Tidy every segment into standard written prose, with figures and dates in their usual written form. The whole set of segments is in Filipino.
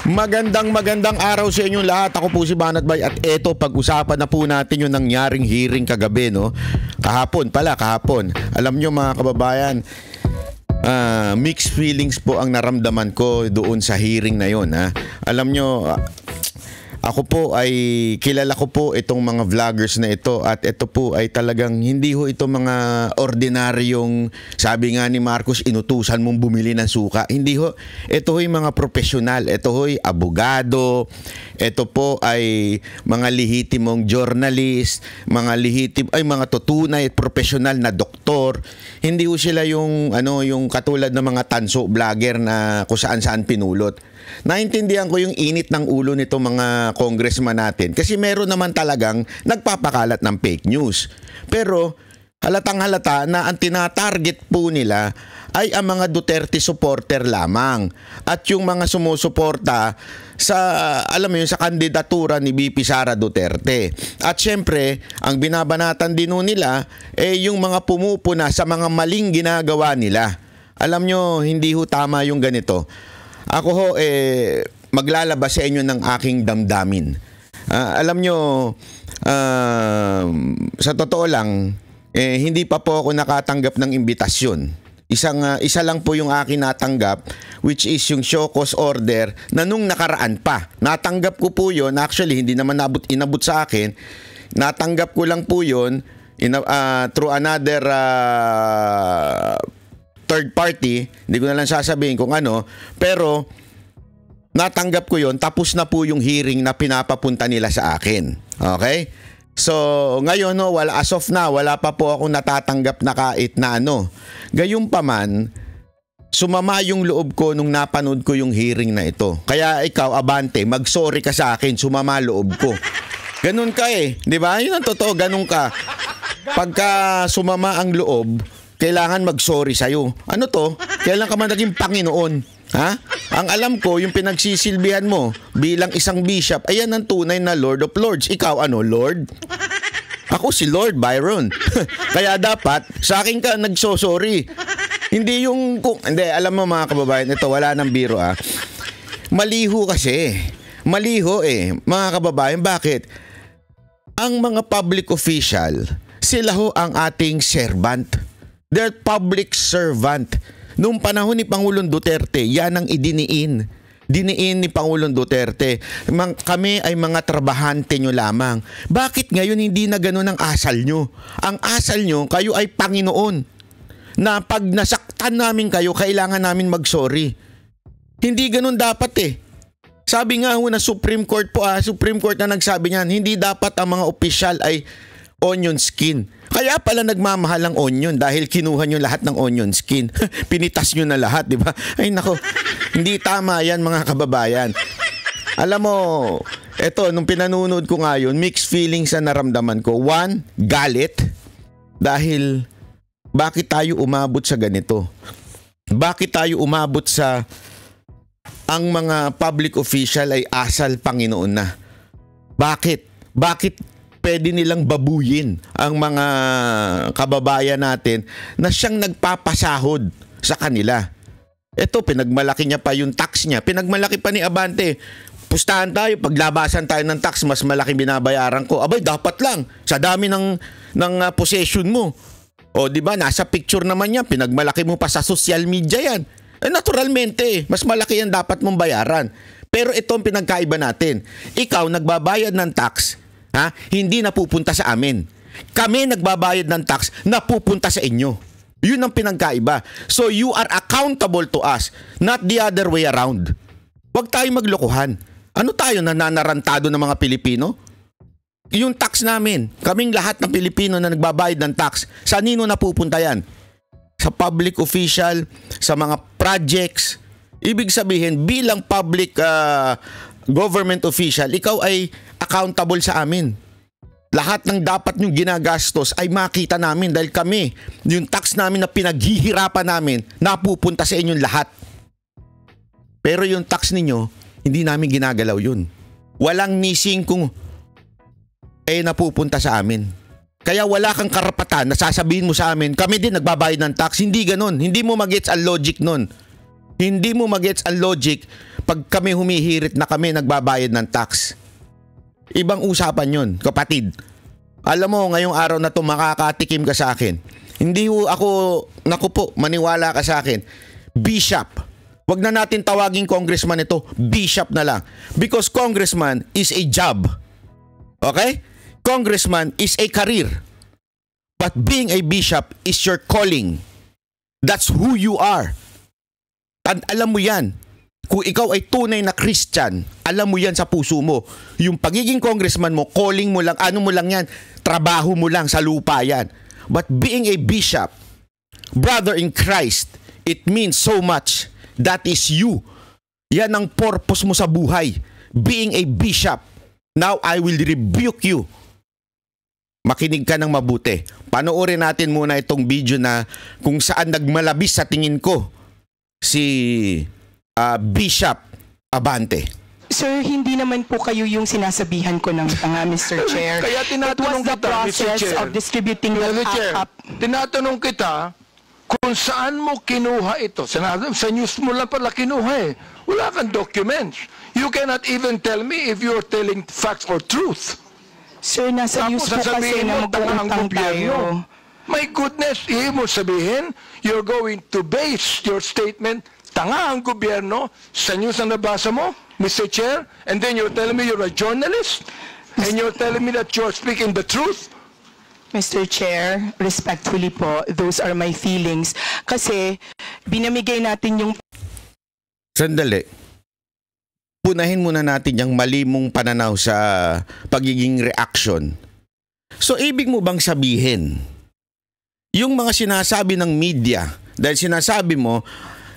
Magandang araw sa inyong lahat. Ako po si Banat Bay at eto, pag-usapan na po natin yung nangyaring hearing kagabi, no? Kahapon. Alam nyo mga kababayan, mixed feelings po ang naramdaman ko doon sa hearing na yon, ha? Alam nyo, ako po ay kilala ko po itong mga vloggers na ito at ito po ay talagang hindi ho ito mga ordinaryong, sabi nga ni Marcos, inutusan mong bumili ng suka. Hindi ho. Ito ho'y mga profesional. Ito ho'y abogado. Ito po ay mga lehitimong journalist, mga tutunay at profesional na doktor. Hindi ho sila yung katulad ng mga tanso vlogger na kung saan-saan pinulot. Naintindihan ko yung init ng ulo nito mga congressman natin kasi meron naman talagang nagpapakalat ng fake news. Pero halatang-halata na ang tinatarget po nila ay ang mga Duterte supporter lamang at yung mga sumusuporta sa, alam mo yun, sa kandidatura ni VP Sara Duterte. At syempre, ang binabanatan din nila yung mga pumupuna sa mga maling ginagawa nila. Alam nyo, hindi ho tama yung ganito. Ako ho, maglalabas sa inyo ng aking damdamin. Alam nyo, sa totoo lang, hindi pa po ako nakatanggap ng imbitasyon. Isa lang po yung akin natanggap, which is yung show cause order na nung nakaraan pa. Natanggap ko po yun, actually hindi naman inabot sa akin. Natanggap ko lang po yun through another third party, hindi ko na lang sasabihin kung ano, pero natanggap ko yon, tapos na po yung hearing na pinapapunta nila sa akin. Okay? So, ngayon, as of now, wala pa po akong natatanggap na kahit na ano. Gayunpaman, sumama yung loob ko nung napanood ko yung hearing na ito. Kaya ikaw, Abante, mag-sorry ka sa akin, sumama loob ko. Ganun ka di ba? Yun ang totoo, ganun ka. Pagka sumama ang loob, kailangan mag-sorry sa'yo. Ano to? Kailan ka man naging Panginoon? Ha? Ang alam ko, yung pinagsisilbihan mo bilang isang bishop, ayan ang tunay na Lord of Lords. Ikaw ano, Lord? Ako si Lord Byron. Kaya dapat, sa akin ka nagsosorry. Hindi yung... Hindi, alam mo mga kababayan, ito wala nang biro Maliho kasi. Maliho mga kababayan, bakit? Ang mga public official, sila ho ang ating servant. They're public servant. Noong panahon ni Pangulong Duterte, yan ang idiniin. Diniin ni Pangulong Duterte. Kami ay mga trabahante nyo lamang. Bakit ngayon hindi na ganun ang asal nyo? Ang asal nyo, kayo ay Panginoon. Na pag nasaktan namin kayo, kailangan namin mag-sorry. Hindi ganun dapat Sabi nga na Supreme Court po, Supreme Court na nagsabi niyan, hindi dapat ang mga opisyal ay onion skin. Kaya pala nagmamahal ang onion dahil kinuha nyo lahat ng onion skin. Pinitas nyo na lahat, di ba? Ay nako, hindi tama yan mga kababayan. Alam mo, eto, nung pinanunod ko ngayon, mixed feelings na naramdaman ko. One, galit. Dahil, bakit tayo umabot sa ganito? Bakit tayo umabot sa ang mga public official ay asal Panginoon na? Bakit? Bakit pwede nilang babuyin ang mga kababayan natin na siyang nagpapasahod sa kanila? Ito, pinagmalaki niya pa yung tax niya. Pinagmalaki pa ni Abante. Pustahan tayo, paglabasan tayo ng tax, mas malaki binabayaran ko. Abay, dapat lang. Sa dami ng possession mo. O, di ba, nasa picture naman yan. Pinagmalaki mo pa sa social media yan. Naturalmente, mas malaki yan dapat mong bayaran. Pero ito ang pinagkaiba natin. Ikaw, nagbabayad ng tax, hindi napupunta sa amin. Kami nagbabayad ng tax, napupunta sa inyo. Yun ang pinagkaiba. So you are accountable to us, not the other way around. Huwag tayong maglokohan. Ano tayo, nananarantado ng mga Pilipino? Yung tax namin, kaming lahat ng Pilipino na nagbabayad ng tax, sa nino napupunta yan? Sa public official, sa mga projects. Ibig sabihin, bilang public government official, ikaw ay accountable sa amin. Lahat ng dapat nyong ginagastos ay makita namin dahil kami, yung tax namin na pinaghihirapan namin, napupunta sa inyong lahat. Pero yung tax ninyo, hindi namin ginagalaw yun. Walang nising kung napupunta sa amin. Kaya wala kang karapatan na sasabihin mo sa amin, kami din nagbabayad ng tax. Hindi ganun. Hindi mo magets ang logic nun. Hindi mo magets ang logic pag kami humihirit na kami nagbabayad ng tax. Ibang usapan yun, kapatid. Alam mo, ngayong araw na to makakatikim ka sa akin. Hindi ako, naku po, maniwala ka sa akin. Bishop. Wag na natin tawaging congressman ito. Bishop na lang. Because congressman is a job. Okay? Congressman is a career. But being a bishop is your calling. That's who you are. Alam mo yan. Kung ikaw ay tunay na Christian, alam mo yan sa puso mo. Yung pagiging congressman mo, calling mo lang, ano mo lang yan, trabaho mo lang sa lupa yan. But being a bishop, brother in Christ, it means so much. That is you. Yan ang purpose mo sa buhay. Being a bishop. Now I will rebuke you. Makinig ka ng mabuti. Panoorin natin muna itong video na kung saan nagmalabis sa tingin ko si Bishop Abante. Sir, hindi naman po kayo yung sinasabihan ko ng tanga, Mr. Chair. Kaya tinatanong It was the kita, Mr. process Chair. of distributing the Mr. Chair, backup. tinatanong kita kung saan mo kinuha ito. Sa news mo lang pala kinuha eh. Wala kang documents. You cannot even tell me if you're telling facts or truth. Sir, nasa news po kasi sasabihin na mo tanga ang mag-utang tayo. gobyerno. My goodness, ibig mo sabihin, you're going to base your statement, tanga ang gobyerno, sa news na nabasa mo, Mr. Chair, and then you're telling me you're a journalist, and you're telling me that you're speaking the truth? Mr. Chair, respectfully po, those are my feelings. Kasi binamigay natin yung... Sandali. Punahin muna natin yung mali mong pananaw sa pagiging reaction. So, ibig mo bang sabihin, yung mga sinasabi ng media, dahil sinasabi mo,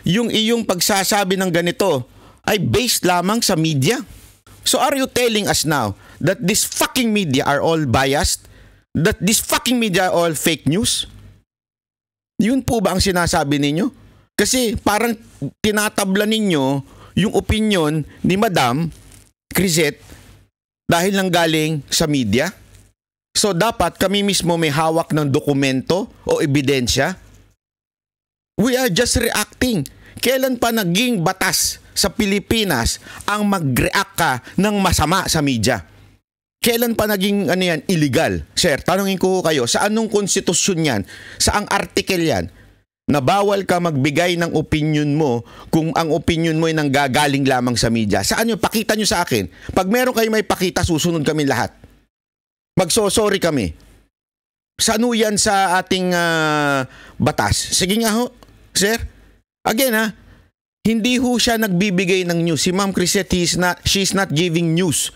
yung iyong pagsasabi ng ganito ay based lamang sa media? So, are you telling us now that this fucking media are all biased? That this fucking media are all fake news? Yun po ba ang sinasabi ninyo? Kasi parang tinatabla ninyo yung opinion ni Madam Crisette dahil lang galing sa media. So dapat kami mismo may hawak ng dokumento o ebidensya. We are just reacting. Kailan pa naging batas sa Pilipinas ang mag-react ka ng masama sa media? Kailan pa naging illegal? Sir, tanungin ko kayo, sa anong konstitusyon yan? Saang article yan? Na bawal ka magbigay ng opinion mo kung ang opinion mo ay nanggagaling lamang sa media. Saan nyo? Pakita nyo sa akin. Pag meron kayo may pakita, susunod kami lahat. Magsosorry kami. Saan yan sa ating batas? Sige nga ho, sir. Again hindi ho siya nagbibigay ng news. Si Ma'am Crisette, she's not giving news.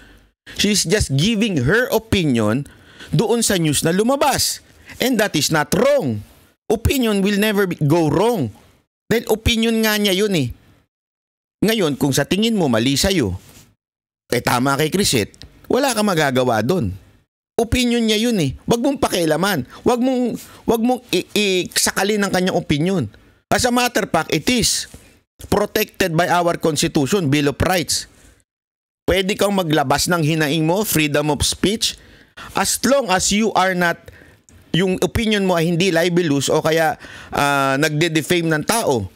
She's just giving her opinion doon sa news na lumabas. And that is not wrong. Opinion will never go wrong. Dahil opinion nga niya yun eh. Ngayon, kung sa tingin mo mali sa'yo, tama kay Crisette, wala ka magagawa doon. Opinion niya yun eh. Wag mong pakialaman. Wag mong sakalin ng kanyang opinion. As a matter of fact, it is protected by our Constitution, Bill of Rights. Pwede kang maglabas ng hinaing mo, freedom of speech, as long as you are not, yung opinion mo ay hindi libelous o kaya nagde-defame ng tao.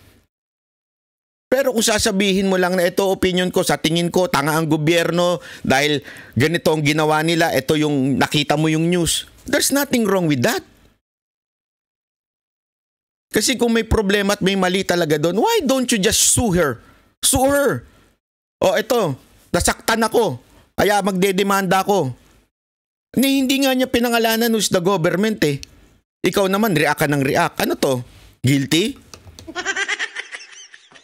Pero kung sasabihin mo lang na ito opinion ko, sa tingin ko, tanga ang gobyerno dahil ganito ang ginawa nila, ito yung nakita mo yung news, there's nothing wrong with that. Kasi kung may problema at may mali talaga doon, why don't you just sue her? Sue her. O ito, nasaktan ako, kaya magdedemanda ako. Hindi nga niya pinangalanan who's the government eh. Ikaw naman, react ka ng react. Ano to? Guilty?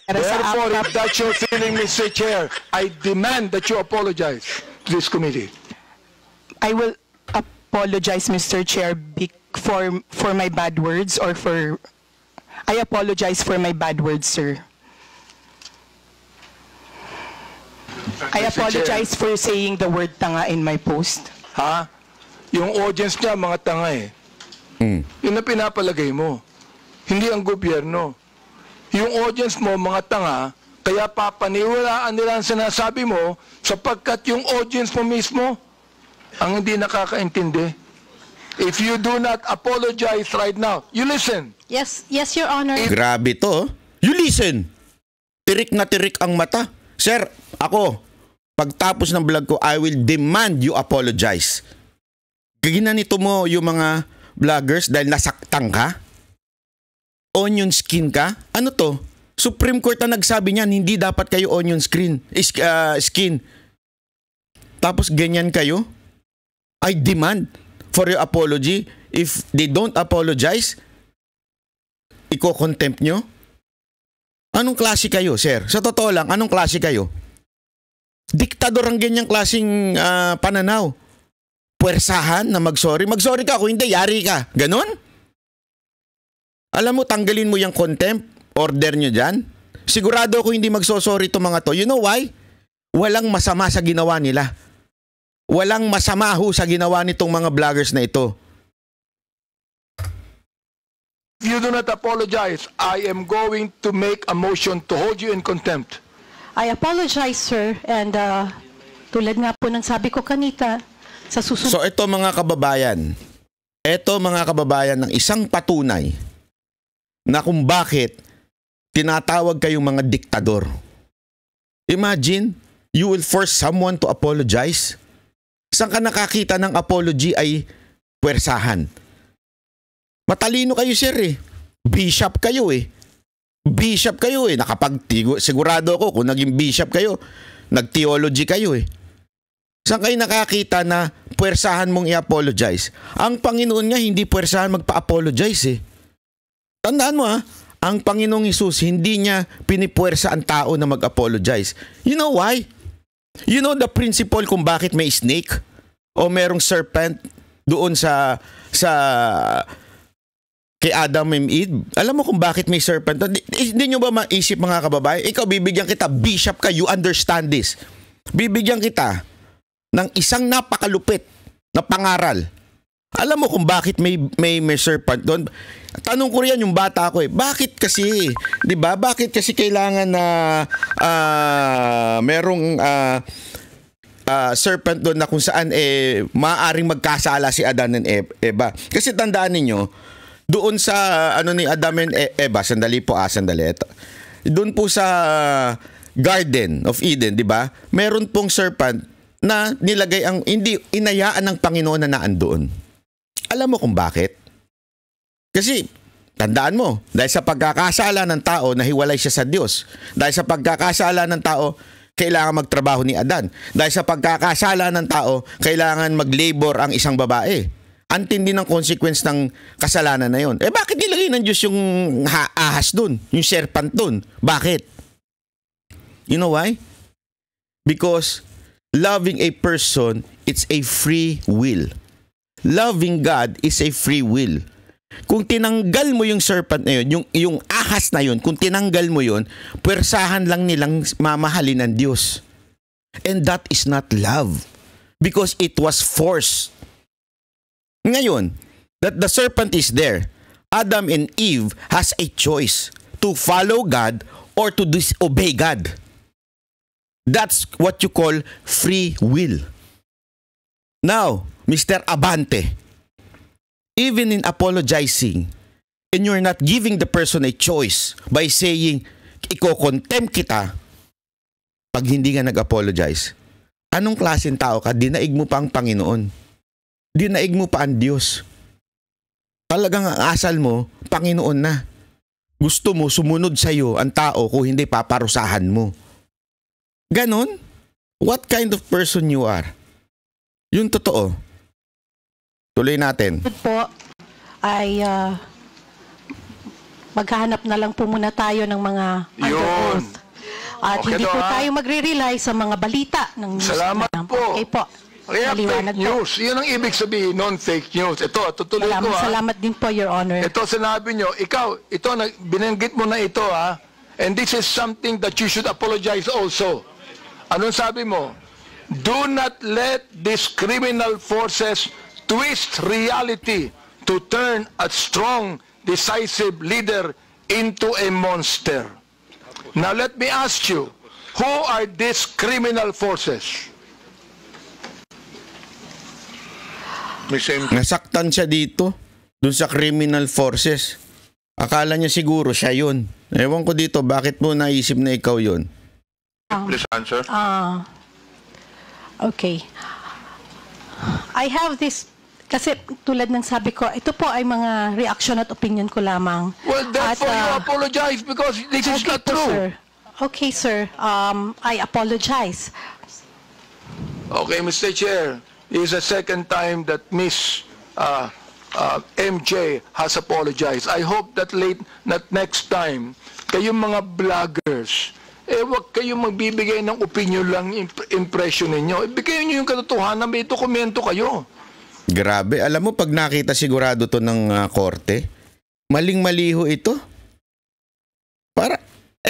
Therefore, if that's your feeling, Mr. Chair, I demand that you apologize to this committee. I will apologize, Mr. Chair, for my bad words or for... I apologize for my bad words, sir. I apologize for saying the word tanga in my post. Ha? Yung audience niya, mga tanga eh. Yun na pinapalagay mo. Hindi ang gobyerno. Yung audience mo, mga tanga, kaya papaniwalaan nila ang sinasabi mo sapagkat yung audience mo mismo ang hindi nakakaintindi. If you do not apologize right now, you listen. Yes, Your Honor. Grabe to. You listen. Tirik na tirik ang mata. Sir, ako, pagtapos ng vlog ko, I will demand you apologize. Ginanito mo yung mga vloggers dahil nasaktan ka? Onion skin ka? Ano to? Supreme Court ang nagsabi niyan, hindi dapat kayo onion skin. Tapos ganyan kayo? I demand for your apology. If they don't apologize, iko-contempt nyo? Anong klase kayo, sir? Sa totoo lang, anong klase kayo? Diktador ang ganyang klaseng pananaw. Puwersahan na mag-sorry. Mag-sorry ka, kung hindi, yari ka. Ganon? Alam mo, tanggalin mo yung contempt order nyo dyan. Sigurado ako hindi magsosorry itong mga to. You know why? Walang masama sa ginawa nila. Walang masama ho sa ginawa nitong mga vloggers na ito. If you do not apologize, I am going to make a motion to hold you in contempt. I apologize, sir. And tulad nga po ng sabi ko kanita, sa susunod... So ito mga kababayan ng isang patunay na kung bakit tinatawag kayong mga diktador. Imagine, you will force someone to apologize? Saan ka nakakita ng apology ay puwersahan? Matalino kayo, sir eh. Bishop kayo eh. Sigurado ako kung naging bishop kayo, nag-theology kayo eh. Saan kayo nakakita na puwersahan mong i-apologize? Ang Panginoon nga hindi puwersahan magpa-apologize eh. Tandaan mo ang Panginoong Hesus hindi niya pinipuwersa ang tao na mag-apologize. You know why? You know the principle kung bakit may snake o merong serpent doon sa kay Adam and Eve? Alam mo kung bakit may serpent? Hindi nyo ba maisip mga kababayan? Ikaw, bibigyan kita, bishop ka, you understand this. Bibigyan kita ng isang napakalupit na pangaral. Alam mo kung bakit may serpent doon? Tanong ko riyan yung bata ko eh. Bakit kasi, 'di ba? Bakit kasi kailangan na merong serpent doon na kung saan maaaring magkasala si Adan and Eva? Kasi tandaan niyo, doon sa ni Adam and Eva, sandali. Doon po sa Garden of Eden, 'di ba? Meron pong serpent na nilagay hindi inayaan ng Panginoon na naandoon. Alam mo kung bakit? Kasi, tandaan mo, dahil sa pagkakasala ng tao, nahiwalay siya sa Diyos. Dahil sa pagkakasala ng tao, kailangan magtrabaho ni Adan. Dahil sa pagkakasala ng tao, kailangan mag-labor ang isang babae. Antindi ng consequence ng kasalanan na yon. Bakit nilagay ng Diyos yung ahas dun? Yung serpent dun? Bakit? You know why? Because loving a person, it's a free will. Loving God is a free will. Kung tinanggal mo yung serpent na yun, yung ahas na yun, kung tinanggal mo yun, puwersahan lang nilang mamahalin ng Diyos. And that is not love. Because it was forced. Ngayon, that the serpent is there, Adam and Eve has a choice to follow God or to disobey God. That's what you call free will. Now, Mr. Abante, even in apologizing, and you're not giving the person a choice by saying, iko-contempt kita pag hindi ka nag-apologize. Anong klaseng tao ka? Dinaig mo pa ang Panginoon. Dinaig mo pa ang Diyos. Talagang ang asal mo, Panginoon na. Gusto mo, sumunod sa iyo ang tao kung hindi paparusahan mo. Ganon? What kind of person you are? Yung totoo. Tuloy natin. Po ay maghahanap na lang po muna tayo ng mga under oath. At Okay hindi po daw, tayo magre-rely sa mga balita ng news. Salamat po. Okay po. Kaya fake Maliwanag po. news. Yun ang ibig sabihin, non-fake news. Ito, tutuloy ko Salamat din po, Your Honor. Ito sinabi nyo, binanggit mo na ito and this is something that you should apologize also. Anong sabi mo? Do not let these criminal forces twist reality to turn a strong, decisive leader into a monster. Now let me ask you, who are these criminal forces? Nasaktan siya dito, dun sa criminal forces. Akala niya siguro siya yun. Ewan ko dito, bakit mo naisip na ikaw yun? Please answer. Okay. I have this, kasi tulad ng sabi ko, ito po ay mga reaction at opinion ko lamang. Well, therefore you apologize because this is not po, true. sir. Okay, sir. I apologize. Okay, Mr. Chair, this is the second time that Miss MJ has apologized. I hope that next time, kayong mga vloggers, wag kayong magbibigay ng opinion lang, impression ninyo. Ibigay nyo yung katotohanan, may dokumento kayo. Grabe, alam mo pag nakita sigurado to ng korte, maling-maliho ito. Para,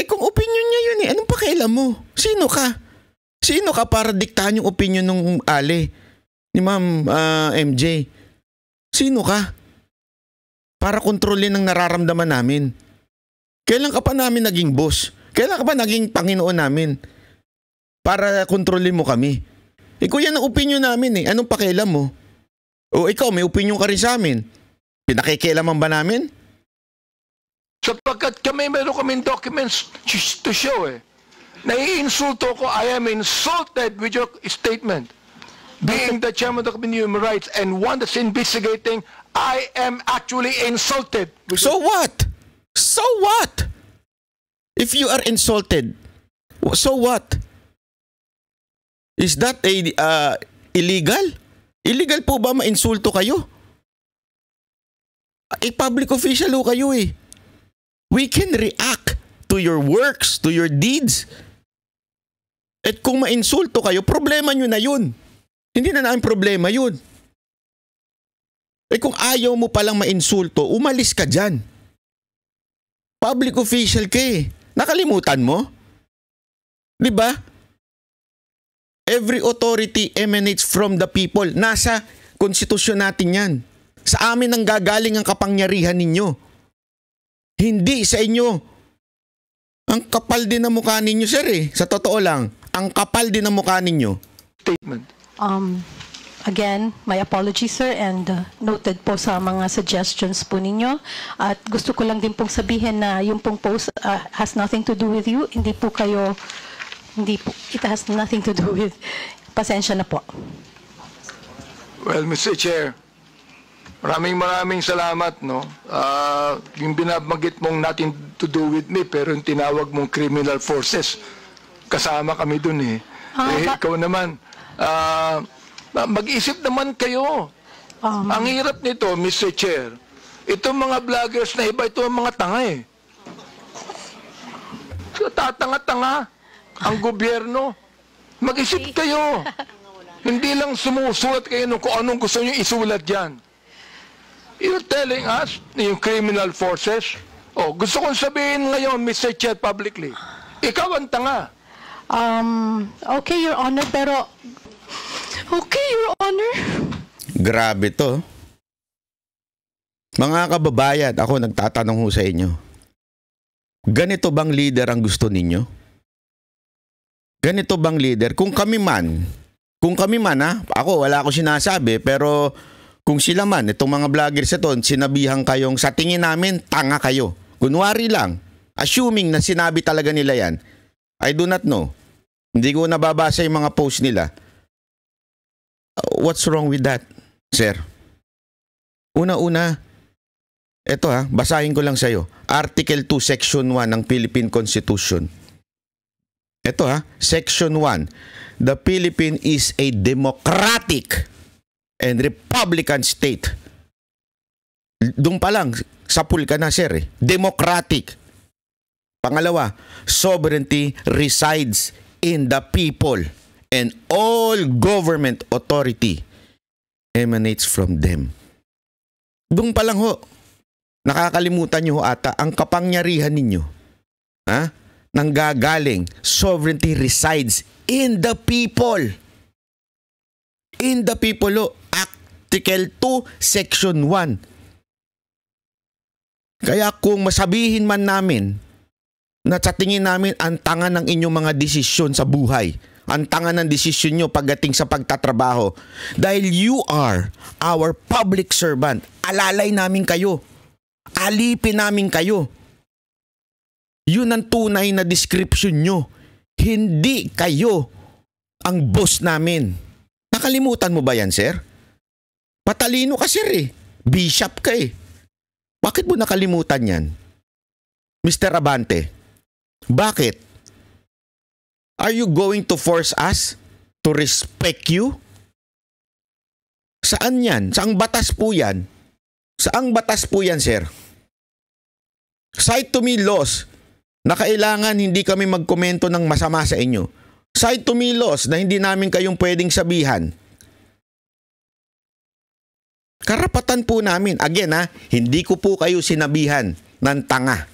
kung opinion niya yun anong pakialam mo? Sino ka? Sino ka para diktahan yung opinion ng Ali, ni Ma'am MJ? Sino ka? Para kontrolin ang nararamdaman namin. Kailan ka pa namin naging boss? Kailan ka pa naging Panginoon namin? Para kontrolin mo kami. Kung yan ang opinion namin anong pakialam mo? O ikaw, may opinion ka rin sa amin. Pinakikialaman ba namin? Sapagkat meron kaming documents to show Naiinsulto ko, I am insulted with your statement. Being the chairman of the Committee on Human Rights and one that's investigating, I am actually insulted. So what? So what? If you are insulted, so what? Is that illegal? Illegal po ba ma-insulto kayo? Public official ho kayo We can react to your works, to your deeds. At kung ma-insulto kayo, problema nyo na yun. Hindi na namin problema yun. Kung ayaw mo palang ma-insulto, umalis ka dyan. Public official ka Nakalimutan mo? Diba? Every authority emanates from the people. Nasa konstitusyon natin yan. Sa amin ang gagaling ang kapangyarihan ninyo. Hindi sa inyo. Ang kapal din ng mukha ninyo, sir Sa totoo lang, ang kapal din ng mukha ninyo. Statement. Again, my apologies, sir, and noted po sa mga suggestions po ninyo. At gusto ko lang din pong sabihin na yung pong post has nothing to do with you. Hindi po, it has nothing to do with, pasensya na po. Well, Mr. Chair, maraming salamat, no? Yung binabanggit mong nothing to do with me, pero yung tinawag mong criminal forces, kasama kami dun ikaw naman, mag-isip naman kayo. Ang hirap nito, Mr. Chair, itong mga vloggers na iba, ito ang mga tanga So, tatanga-tanga ang gobyerno. Mag-isip kayo. Hindi lang sumusulat kayo kung anong gusto nyo isulat dyan. You're telling us, yung criminal forces, gusto kong sabihin ngayon, Mr. Chair, publicly, ikaw ang tanga. Okay, Your Honor, pero... Okay, Your Honor. Grabe to. Mga kababayan, ako nagtatanong ho sa inyo. Ganito bang leader ang gusto ninyo? Ganito bang leader? Kung kami man ako wala akong sinasabi, pero kung sila man, itong mga vloggers ito, sinabihan kayong sa tingin namin, tanga kayo. Kunwari lang, assuming na sinabi talaga nila yan, I do not know. Hindi ko nababasa yung mga post nila. What's wrong with that, sir? Una-una, eto basahin ko lang sa'yo. Article 2, Section 1 ng Philippine Constitution. Eto Section 1. The Philippines is a democratic and republican state. Doon pa lang, sapul ka na, sir. Democratic. Pangalawa, sovereignty resides in the people and all government authority emanates from them. Doon pa lang nakakalimutan nyo ata ang kapangyarihan ninyo. Nanggagaling, sovereignty resides in the people. In the people, Article 2, Section 1. Kaya kung masabihin man namin na sa tingin namin ang tanga ng inyong mga desisyon sa buhay, ang tanga ng desisyon nyo pagdating sa pagtatrabaho, dahil you are our public servant, alalay namin kayo, alipin namin kayo. Yun ang tunay na description nyo. Hindi kayo ang boss namin. Nakalimutan mo ba yan, sir? Patalino ka, sir eh. Bishop ka eh. Bakit mo nakalimutan yan? Mr. Abante, bakit? Are you going to force us to respect you? Saan yan? Saang batas po yan? Saang batas po yan, sir? Cite to me laws na kailangan hindi kami magkomento ng masama sa inyo. Cite to me laws na hindi namin kayong pwedeng sabihan. Karapatan po namin. Again hindi ko po kayo sinabihan ng tanga.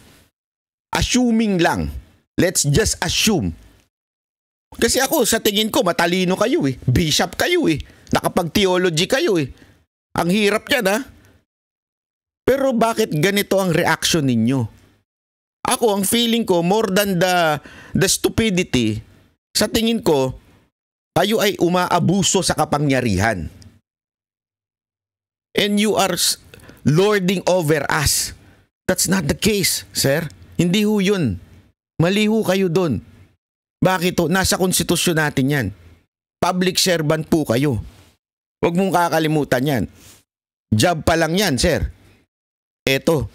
Assuming lang. Let's just assume. Kasi ako, sa tingin ko, matalino kayo eh. Bishop kayo eh. Nakapag-theology kayo eh. Ang hirap yan Pero bakit ganito ang reaction ninyo? Ako, ang feeling ko, more than the stupidity, sa tingin ko, kayo ay umaabuso sa kapangyarihan. And you are lording over us. That's not the case, sir. Hindi ho yun. Mali ho kayo doon. Bakit ho? Nasa konstitusyon natin yan. Public servant po kayo. Huwag mong kakalimutan yan. Job pa lang yan, sir. Eto,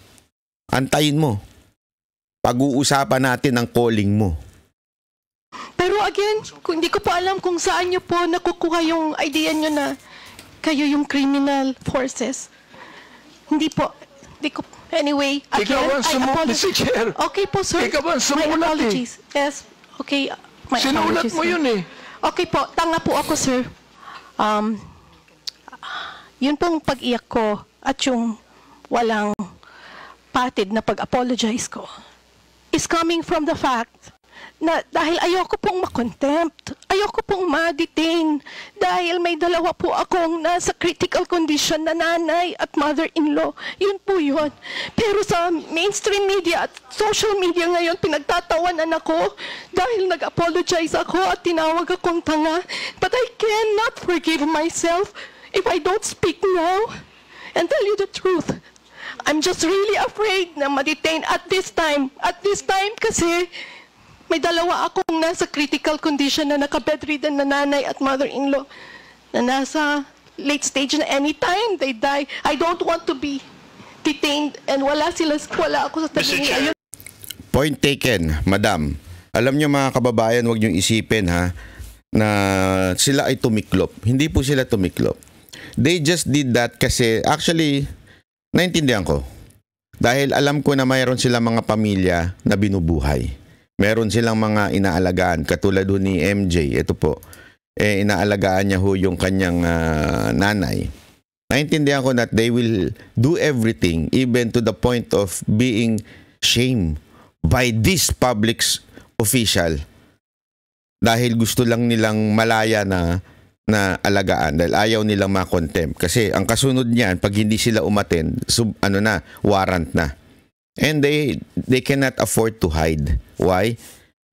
antayin mo. Pag-uusapan natin ang calling mo. Pero again, hindi ko po alam kung saan nyo po nakukuha yung idea nyo na kayo yung criminal forces. Hindi po. Anyway, again, Ikaw ang I sumulat, apologize. Mr. Chair. Okay po, sir. Ikaw ang My sumulat apologies. Yes. Okay. My Sinulat apologies, mo sir. yun eh. Okay po. Tanga po ako, sir. Yun pong pag-iyak ko at yung walang patid na pag-apologize ko is coming from the fact na dahil ayoko pong makontempt, ayoko pong ma-detain, dahil may dalawa po akong nasa critical condition na nanay at mother-in-law. Yun po yun. Pero sa mainstream media at social media ngayon, pinagtatawanan ako dahil nag-apologize ako at tinawag akong tanga. But I cannot forgive myself if I don't speak now and tell you the truth. I'm just really afraid na ma-detain at this time. At this time kasi may dalawa akong nasa critical condition na naka-bedridden na nanay at mother-in-law na nasa late stage na anytime they die. I don't want to be detained and wala ako sa tabi niya. Point taken, madam. Alam niyo mga kababayan, huwag niyong isipin na sila ay tumiklop. Hindi po sila tumiklop. They just did that kasi actually, naintindihan ko. Dahil alam ko na mayroon silang mga pamilya na binubuhay. Meron silang mga inaalagaan, katulad ni MJ, ito po, inaalagaan niya ho yung kanyang nanay. Naintindihan ko that they will do everything, even to the point of being shamed by this public official. Dahil gusto lang nilang malaya na alagaan, dahil ayaw nilang ma-contempt. Kasi ang kasunod niyan, pag hindi sila umattend, warrant na. And they cannot afford to hide. Why?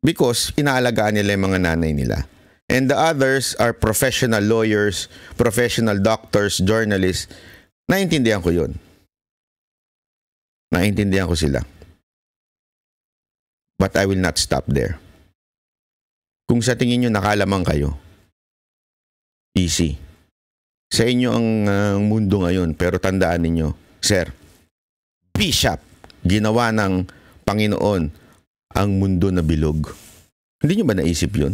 Because inaalagaan nila yung mga nanay nila. And the others are professional lawyers, professional doctors, journalists. Naintindihan ko yun. Naintindihan ko sila. But I will not stop there. Kung sa tingin nyo nakalamang kayo, easy. Sa inyo ang mundo ngayon, pero tandaan ninyo, sir, Bishop, ginawa ng Panginoon ang mundo na bilog. Hindi nyo ba naisip yun?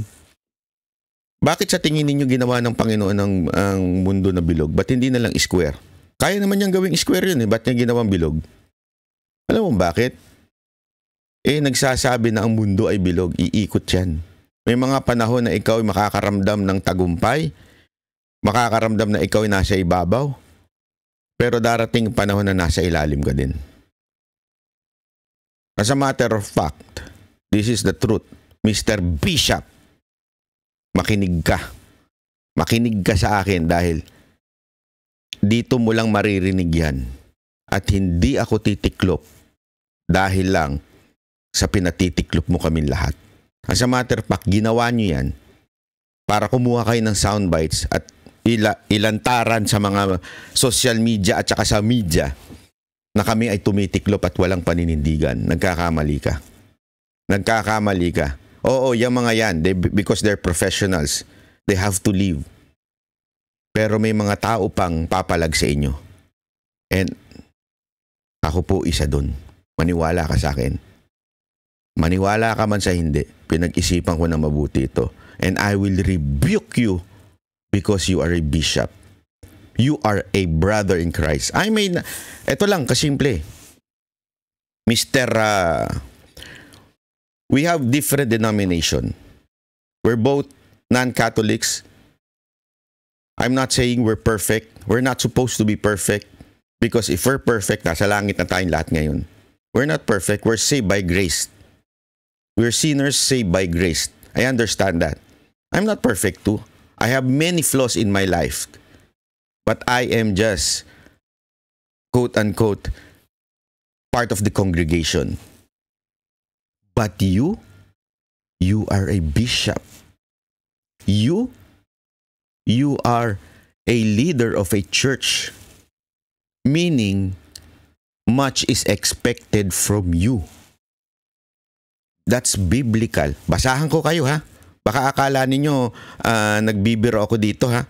Bakit sa tingin ninyo ginawa ng Panginoon ang mundo na bilog? Ba't hindi na lang square? Kaya naman niyang gawing square yun Ba't niya ginawang bilog? Alam mo bakit? Nagsasabi na ang mundo ay bilog. Iikot yan. May mga panahon na ikaw ay makakaramdam ng tagumpay. Makakaramdam na ikaw ay nasa ibabaw. Pero darating panahon na nasa ilalim ka din. As a matter of fact, this is the truth. Mr. Bishop, makinig ka. Makinig ka sa akin dahil dito mo lang maririnig yan. At hindi ako titiklop dahil lang sa pinatitiklop mo kaming lahat. As a matter of fact, ginawa nyo yan para kumuha kayo ng soundbites at ilantaran sa mga social media at saka sa media na kami ay tumitiklop at walang paninindigan. Nagkakamali ka. Nagkakamali ka. Oo, yung mga yan, because they're professionals, they have to leave. Pero may mga tao pang papalag sa inyo. And ako po isa dun. Maniwala ka sa akin. Maniwala ka man sa hindi, pinag-isipan ko na mabuti ito. And I will rebuke you because you are a bishop. You are a brother in Christ. Ito lang, kasimple. We have different denomination. We're both non-Catholics. I'm not saying we're perfect. We're not supposed to be perfect. Because if we're perfect, nasa langit na tayong lahat ngayon. We're not perfect. We're saved by grace. We're sinners saved by grace. I understand that. I'm not perfect too. I have many flaws in my life. But I am just, quote-unquote, part of the congregation. But you are a bishop. You are a leader of a church. Meaning, much is expected from you. That's biblical. Basahan ko kayo ha. Baka akala ninyo nagbibiro ako dito ha.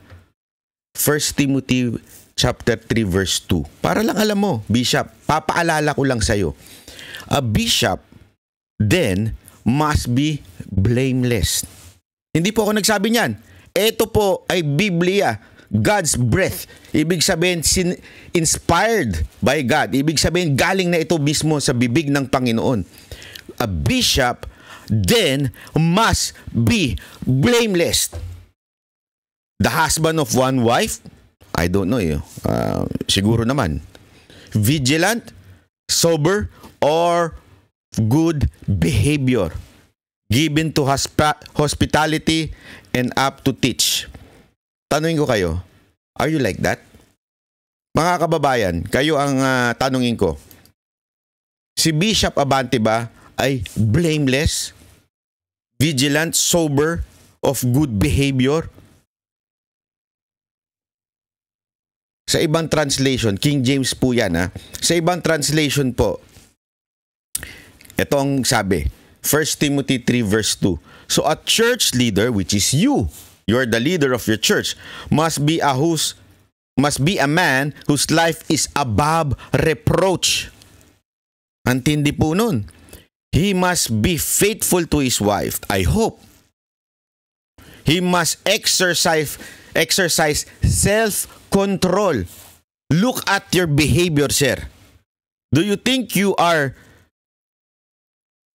1 Timothy chapter 3 verse 2. Para lang alam mo, bishop, papaalala ko lang sa'yo. A bishop then must be blameless. Hindi po ako nagsabi niyan. Ito po ay Biblia, God's breath. Ibig sabihin, inspired by God. Ibig sabihin, galing na ito mismo sa bibig ng Panginoon. A bishop then must be blameless. The husband of one wife, I don't know, siguro naman. Vigilant, sober, or good behavior. Given to hospitality and up to teach. Tanungin ko kayo, are you like that? Mga kababayan, kayo ang tanungin ko. Si Bishop Abante ba ay blameless, vigilant, sober, of good behavior? Sa ibang translation, King James po yan ha. Sa ibang translation po, ito ang sabi, 1 Timothy 3 verse 2. So a church leader, which is you're the leader of your church, must be a man whose life is above reproach. Antindi po nun. He must be faithful to his wife. I hope. He must exercise self-control. Look at your behavior, sir. Do you think you are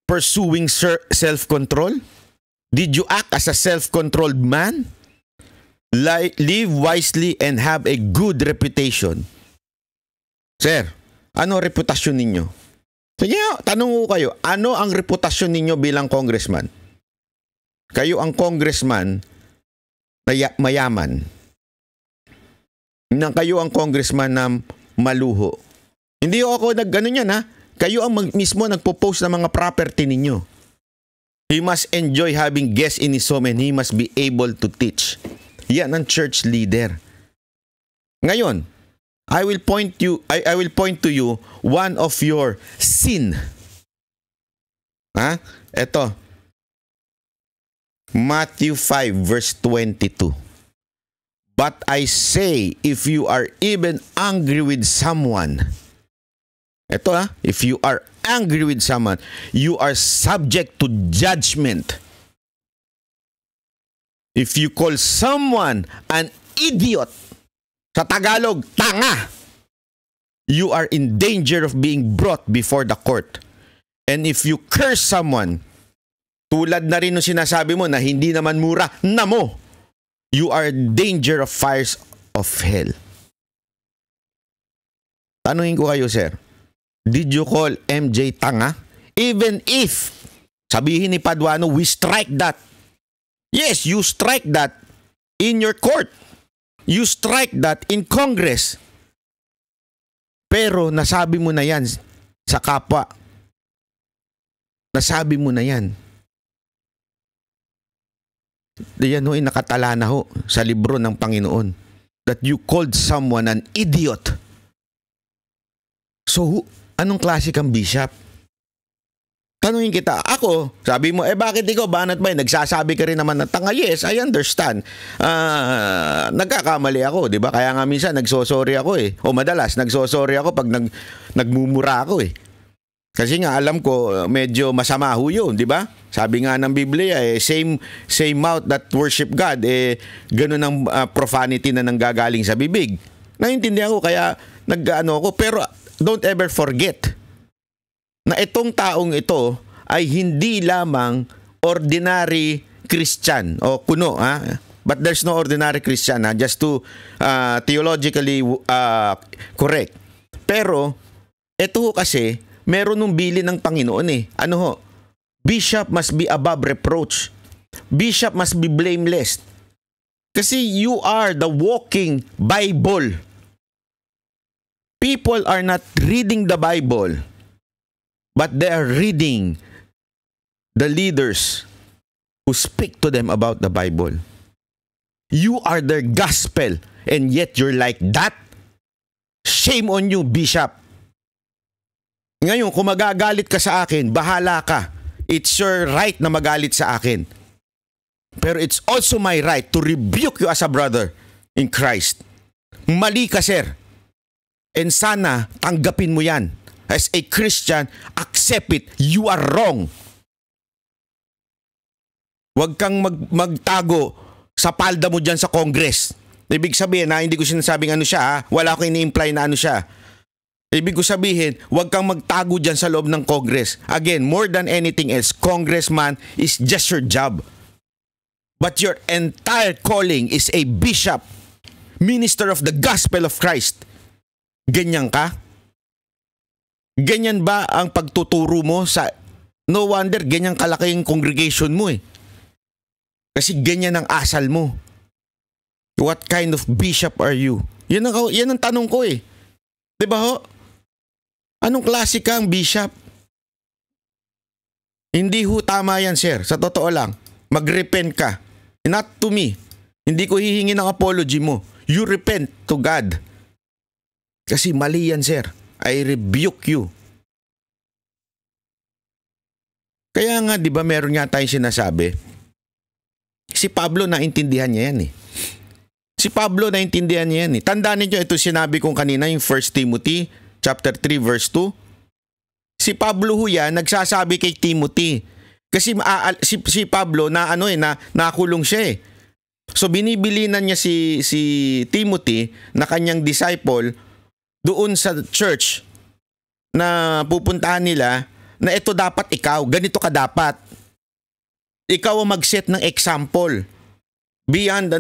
pursuing self-control? Did you act as a self-controlled man? Live wisely and have a good reputation. Sir, ano reputasyon ninyo? Sige, tanong ko kayo, ano ang reputasyon ninyo bilang congressman? Kayo ang congressman na mayaman. Kayo ang congressman na maluho. Hindi ako nag-ano yan ha. Kayo ang mismo nagpo-post ng mga property ninyo. He must enjoy having guests in his home and he must be able to teach. Yan ang church leader. Ngayon, I will point to you one of your sin. Ito. Matthew 5 verse 22. But I say, if you are even angry with someone, if you are angry with someone, you are subject to judgment. If you call someone an idiot, sa Tagalog, tanga, you are in danger of being brought before the court. And if you curse someone, tulad na rin ng sinasabi mo na hindi naman mura na mo, you are in danger of fires of hell. Tanungin ko kayo, sir. Did you call MJ tanga? Even if, sabihin ni Paduano, we strike that. Yes, you strike that in your court. You strike that in Congress. Pero nasabi mo na yan sa kapwa. Nasabi mo na yan. Diyan ho, nakatala na ho sa libro ng Panginoon that you called someone an idiot. So, anong klase kang bishop? tanungin kita, ako, sabi mo, bakit ikaw, banat ba? Nagsasabi ka rin naman na tanga. Yes, I understand. Nagkakamali ako, di ba? Kaya nga minsan, nagsosorry ako eh. O madalas, nagsosorry ako pag nagmumura ako eh. Kasi nga, alam ko, medyo masama ho yun, di ba? Sabi nga ng Biblia, same mouth that worship God, ganun ang profanity na nanggagaling sa bibig. Naintindihan ko, kaya nag-ano ako. Pero don't ever forget na itong taong ito ay hindi lamang ordinary Christian o kuno, but there's no ordinary Christian, just to theologically correct. Pero ito ho kasi meron nung bili ng Panginoon eh. Ano ho? Bishop must be above reproach. Bishop must be blameless. Kasi you are the walking Bible. People are not reading the Bible, but they are reading the leaders who speak to them about the Bible. You are their gospel, and yet you're like that? Shame on you, Bishop. Ngayon, kung magagalit ka sa akin, bahala ka. It's your right na magalit sa akin. Pero it's also my right to rebuke you as a brother in Christ. Mali ka, sir. And sana, tanggapin mo yan. As a Christian, accept it. You are wrong. Huwag kang magtago sa palda mo dyan sa Congress. Ibig sabihin, hindi ko sinasabing ano siya, wala ko ini-imply na ano siya. Ibig ko sabihin, huwag kang magtago dyan sa loob ng Congress. Again, more than anything else, congressman is just your job. But your entire calling is a bishop, minister of the gospel of Christ. Ganyan ka? Ganyan ba ang pagtuturo mo sa... No wonder, ganyan kalaki yung congregation mo eh. Kasi ganyan ang asal mo. What kind of bishop are you? Yan ang tanong ko eh. Diba ho? Anong klase kang bishop? Hindi ho tama yan, sir. Sa totoo lang. Mag-repent ka. Not to me. Hindi ko hihingi ng apology mo. You repent to God. Kasi mali yan, sir. I rebuke you. Kaya nga, di ba, meron nga tayong sinasabi, si Pablo naintindihan niya yan eh. Si Pablo naintindihan niya yan eh. Tandaan niyo ito sinabi kong kanina, yung 1 Timothy chapter 3 verse 2. Si Pablo ho yan, nagsasabi kay Timothy. Kasi si Pablo na nakulong siya eh. So binibilinan niya si Timothy na kanyang disciple doon sa church na pupuntahan nila na ito dapat ikaw, ganito ka dapat. Ikaw ang mag-set ng example. Beyond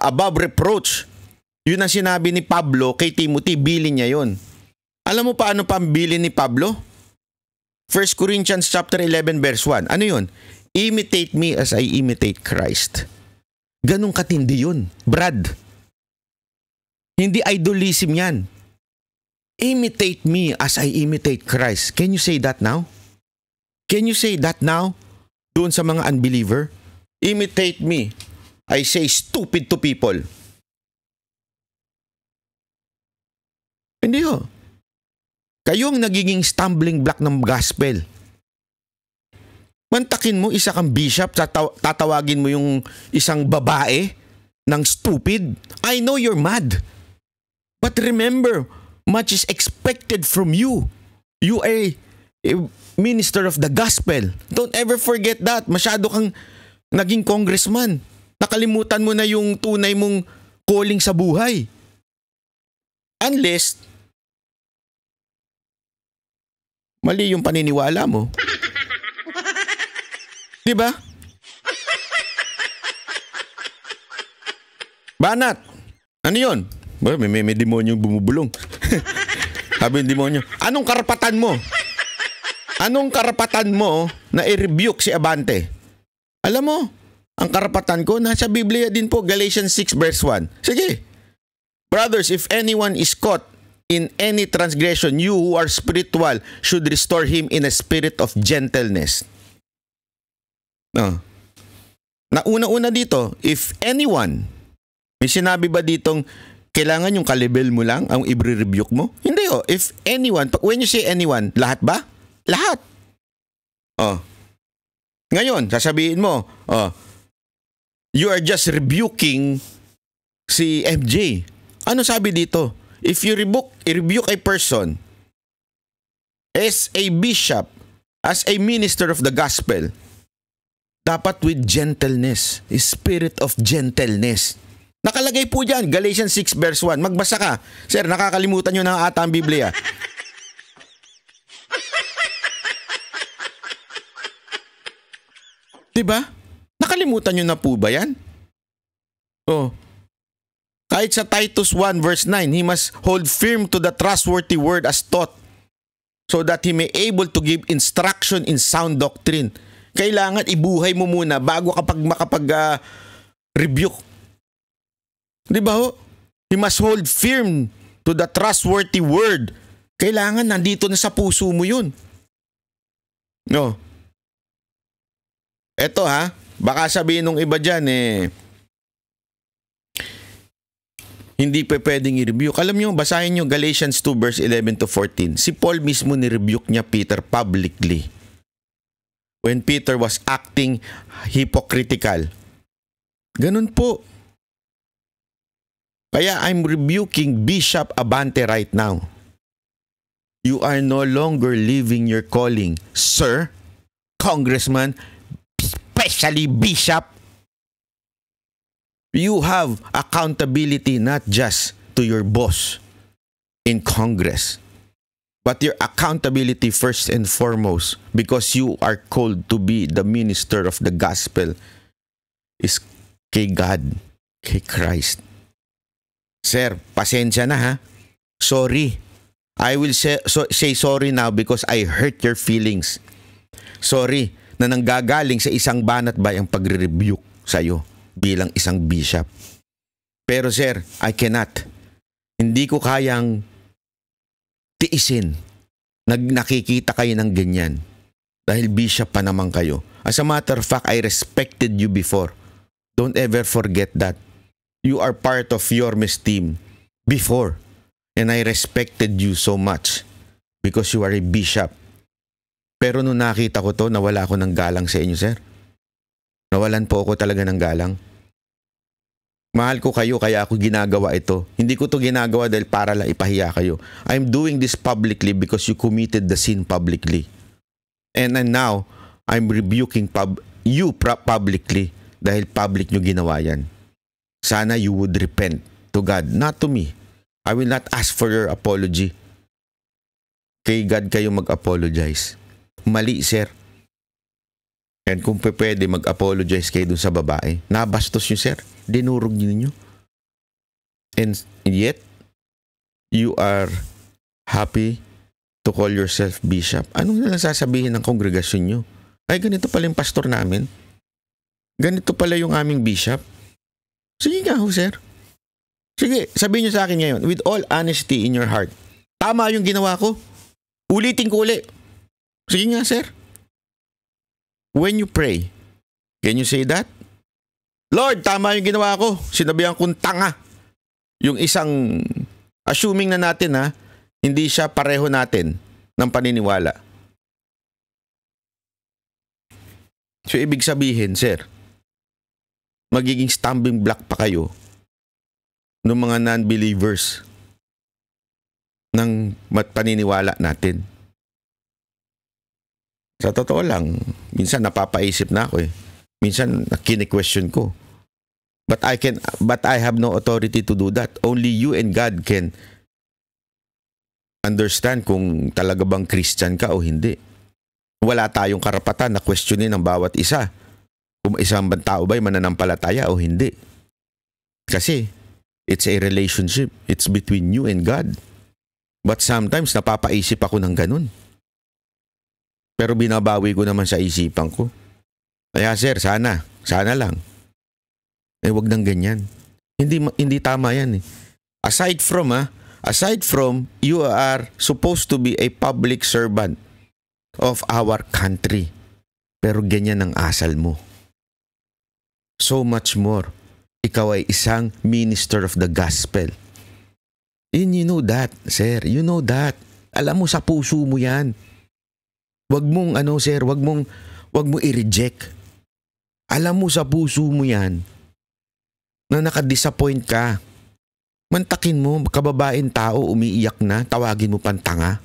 above reproach. Yun ang sinabi ni Pablo kay Timothy, bilin niya yun. Alam mo paano pa ang bilin ni Pablo? 1 Corinthians chapter 11 verse 1. Ano yun? Imitate me as I imitate Christ. Ganong katindi yun, Brad. Hindi idolism yan. Imitate me as I imitate Christ. Can you say that now? Can you say that now? Doon sa mga unbeliever? Imitate me. I say stupid to people. Hindi ho. Kayo ang nagiging stumbling block ng gospel. Mantakin mo, isa kang bishop, tatawagin mo yung isang babae ng stupid. I know you're mad. But remember, much is expected from you. You are a minister of the gospel. Don't ever forget that. Masyado kang naging congressman. Nakalimutan mo na yung tunay mong calling sa buhay. Unless, mali yung paniniwala mo. Diba? Banat, ano yun? May demonyo bumubulong. Sabi yung demonyo, anong karapatan mo? Anong karapatan mo na i-rebuke si Abante? Alam mo, ang karapatan ko nasa Biblia din po, Galatians 6 verse 1. Sige. Brothers, if anyone is caught in any transgression, you who are spiritual should restore him in a spirit of gentleness. No. Na una-una dito, if anyone, may sinabi ba ditong kailangan yung kalibel mo lang ang i-rebuke mo? Hindi oh. If anyone, when you say anyone, lahat ba? Lahat. Oh. Ngayon, sasabihin mo, you are just rebuking si MJ. Ano sabi dito? If you rebuke a person as a bishop, as a minister of the gospel, dapat with gentleness, spirit of gentleness. Nakalagay po dyan, Galatians 6 verse 1. Magbasa ka. Sir, nakakalimutan nyo na ata ang Biblia. Diba? Nakalimutan nyo na po ba yan? Oh. Kahit sa Titus 1 verse 9, he must hold firm to the trustworthy word as taught, so that he may able to give instruction in sound doctrine. Kailangan ibuhay mo muna bago kapag makapag-rebuke. Di ba ho? He must hold firm to the trustworthy word. Kailangan nandito na sa puso mo yun. No. Eto ha, baka sabihin nung iba dyan hindi pa pwedeng i-rebuke. Alam nyo, basahin nyo Galatians 2 verse 11 to 14. Si Paul mismo ni-rebuke niya Peter publicly. When Peter was acting hypocritical. Ganun po. Kaya I'm rebuking Bishop Abante right now. You are no longer living your calling, sir, congressman, especially bishop. You have accountability not just to your boss in Congress, but your accountability first and foremost, because you are called to be the minister of the gospel, is kay God, kay Christ. Sir, pasensya na ha. Sorry. I will say sorry now because I hurt your feelings. Sorry na nanggagaling sa isang banat bay ang pagre-rebuke sa'yo bilang isang bishop. Pero sir, I cannot. Hindi ko kayang tiisin. Nakikita kayo ng ganyan. Dahil bishop pa naman kayo. As a matter of fact, I respected you before. Don't ever forget that. You are part of Yormes team before. And I respected you so much because you are a bishop. Pero nung nakita ko to, nawala ako ng galang sa inyo, sir. Nawalan po ako talaga ng galang. Mahal ko kayo kaya ako ginagawa ito. Hindi ko to ginagawa dahil para lang ipahiya kayo. I'm doing this publicly because you committed the sin publicly. And now, I'm rebuking you publicly dahil public nyo ginawa yan. Sana you would repent to God, not to me. I will not ask for your apology. Kay God kayo mag-apologize. Mali, sir. And kung pwede, mag-apologize kayo dun sa babae. Nabastos nyo, sir. Dinurog nyo. And yet, you are happy to call yourself bishop. Anong nalang sasabihin ng kongregasyon nyo? Ay, ganito pala yung pastor namin. Ganito pala yung aming bishop. Sige nga ho, sir. Sige, sabihin nyo sa akin ngayon, with all honesty in your heart, tama yung ginawa ko. Ulitin ko uli. Sige nga, sir. When you pray, can you say that? Lord, tama yung ginawa ko. Sinabihan kong tanga. Yung isang, assuming na natin hindi siya pareho natin ng paniniwala. So, ibig sabihin, sir, magiging stumbling block pa kayo ng mga non-believers ng paniniwala natin. Sa totoo lang, minsan napapaisip na ako Minsan kine-question ko. But I have no authority to do that. Only you and God can understand kung talaga bang Christian ka o hindi. Wala tayong karapatan na questionin ang bawat isa. Kung isang tao ba'y mananampalataya o hindi. Kasi it's a relationship. It's between you and God. But sometimes napapaisip ako ng ganun. Pero binabawi ko naman sa isipan ko. Kaya sir, sana lang. Wag nang ganyan. Hindi tama yan Aside from you are supposed to be a public servant of our country. Pero ganyan ang asal mo. So much more. Ikaw ay isang minister of the gospel. And you know that, sir. You know that. Alam mo sa puso mo yan. Wag mong sir, wag mong i-reject. Alam mo sa puso mo yan na nakadisappoint ka. Mantakin mo, kababaeng tao, umiiyak na, tawagin mo pang tanga.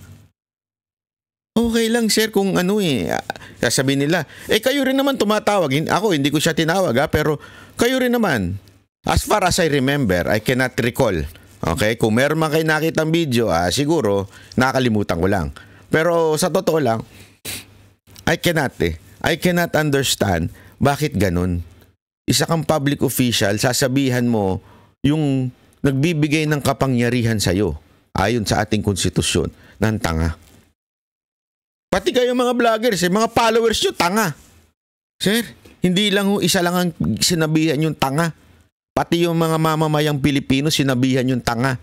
Okay lang sir kung sasabihin nila, kayo rin naman tumatawag. Ako, hindi ko siya tinawag pero kayo rin naman. As far as I remember, I cannot recall. Okay? Kung meron man kayo nakitang video, siguro, nakalimutan ko lang. Pero sa totoo lang, I cannot understand bakit ganun. Isa kang public official, sasabihan mo yung nagbibigay ng kapangyarihan sa'yo, ayon sa ating konstitusyon, ng tanga. Pati kayo mga vloggers, mga followers nyo, tanga. Sir, hindi lang isa lang ang sinabihan yung tanga. Pati yung mga mamamayang Pilipino, sinabihan yung tanga.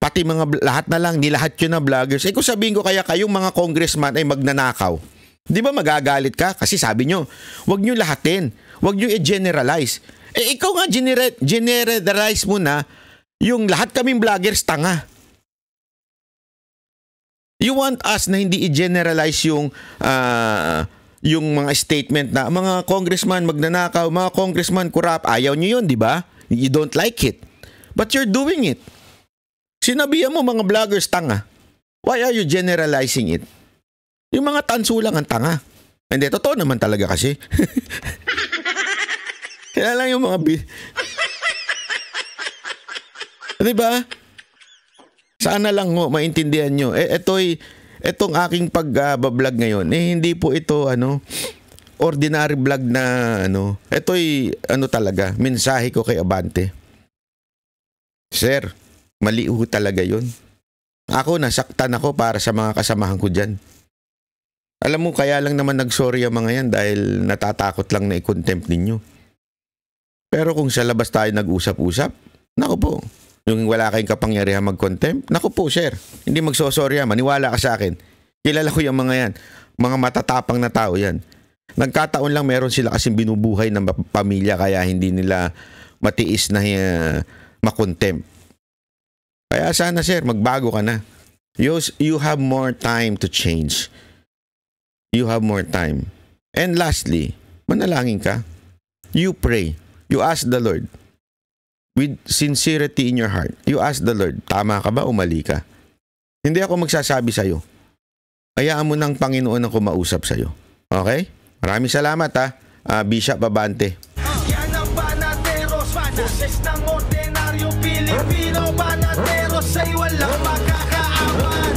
Pati lahat na lang, nilahat yun na vloggers. Kung sabihin ko kaya kayong mga congressman ay magnanakaw, di ba magagalit ka? Kasi sabi nyo, wag nyo lahatin. Wag nyo i-generalize. Ikaw nga generalize mo na yung lahat kaming vloggers tanga. You want us na hindi i-generalize yung mga statement na mga congressman magnanakaw, mga congressman corrupt. Ayaw nyo yun, di ba? You don't like it. But you're doing it. Sinabihan mo mga vloggers tanga. Why are you generalizing it? Yung mga tanso lang ang tanga. Hindi, totoo naman talaga kasi. Kaya lang yung mga diba? Sana lang maintindihan nyo. Etong aking pag-vlog ngayon, hindi po ito ordinary vlog na Ito'y talaga, mensahe ko kay Abante. Sir, mali talaga yun. Ako, nasaktan ako para sa mga kasamahan ko dyan. Alam mo, kaya lang naman nag-sorry ang mga yan dahil natatakot lang na i-contempt ninyo. Pero kung sa labas tayo nag-usap-usap, naku po, yung wala kayong kapangyarihan mag-contempt, naku po, sir, hindi magsosorry yan, maniwala ka sa akin. Kilala ko yung mga yan, mga matatapang na tao yan. Nagkataon lang meron sila kasing binubuhay ng pamilya kaya hindi nila matiis na makontempt. Kaya sana, sir, magbago ka na. You have more time to change. You have more time. And lastly, manalangin ka. You pray. You ask the Lord. With sincerity in your heart. You ask the Lord, tama ka ba o mali ka? Hindi ako magsasabi sa'yo. Hayaan mo ng Panginoon ang kumausap sa'yo. Okay? Maraming salamat Bishop Abante. Yan ang Banateros, boses ng ordinaryong Pilipino. Banateros ay walang makakaawan.